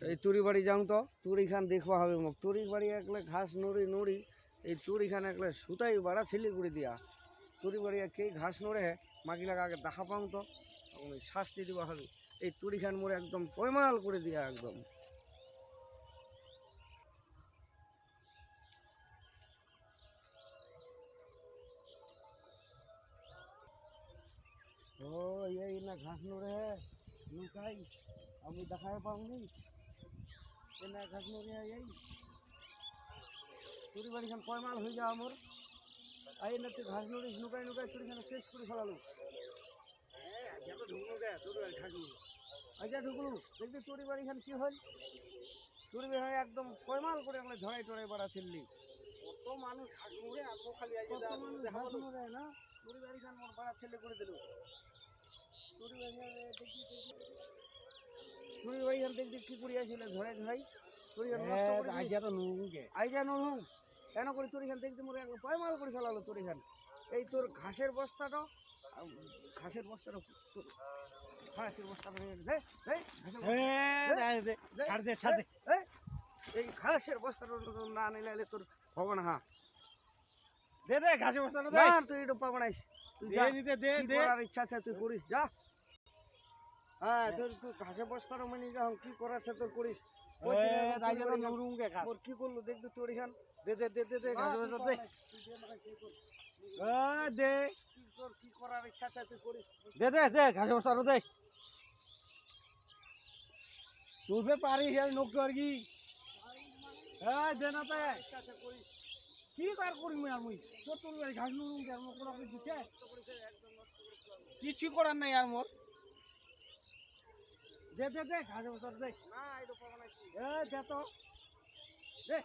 এই তুরি বাড়ি যাও তো তুরি খান দেখবা হবে মোক তুরি বাড়ি একলে ঘাস নড়ি নড়ি এই তুরি খান একলে সুতাই বাড়া শিলিগুড়ি দিয়া তুরি বাড়ি কে ঘাস নড়ে মাগিলাকে আগে দেখা পাও তো শাস্তি দিবা হবে এই তুরি খান মোড়ে একদম পয়মাল করে দিয়া একদম ও এই না ঘাস নড়ে লুকাই আমি দেখাই পাওনি না ঘাস নড়ে এই তুরি বাড়ি খান পয়মাল হয়ে যাওয়া মোর আই না তুই ঘাস নড়িস নুকাই নুকাই তুরি খানে শেষ করে ফেলালো আচ্ছা ঢুকলু দেখবি তুরি বাড়ি খান কি হয় তুরি বাড়ি একদম পয়মাল করে আমরা ঝড়াই টড়াই বাড়া ছিললি কত মানুষ ঘাস নড়ে আর খালি ঘাস নড়ে না তুরি বাড়ি খান মোর বাড়া ছেলে করে দিল তুরি বাড়ি দেখবি তুরি বাড়ি খান দেখবি কি করিয়াছিল ঝড়াই ঝড়াই তুরি খান নষ্ট করে আইজা তো নুকে আইজা নুহুম কেন করে তুরি খান দেখতে মোর একদম পয়মাল করে ফেলালো তুরি খান এই তোর ঘাসের বস্তাটা ঘাসের বস্তাটা ঘাসের বস্তাটা এই ঘাসের বস্তাটা না নিলে তোর হবে না হ্যাঁ দে দে ঘাসের বস্তাটা দে তুই এটা পাবো না তুই যা নিতে দে দে করার ইচ্ছা আছে তুই করিস যা হ্যাঁ তোর তুই ঘাসের বস্তাটা মানে যখন কি করার আছে তোর করিস কি করলো দেখবি তোর এখান দে দে দে দে দে ঘাসের বস্তা দে দে তোর কি করার ইচ্ছা আছে তুই করিস দে দে দে ঘাসের বস্তাটা দে তুই পারিস নোক আর কি দে না তে ইচ্ছা আছে করিস কি কার করিস আর মুই তোর তোর ঘাস নুরুম কে আমার কোনো দিছে কিছু করার নাই আর মোর দে দে দে ঘাসের বস্তাটা দে না এটা পাবো না দে তো দে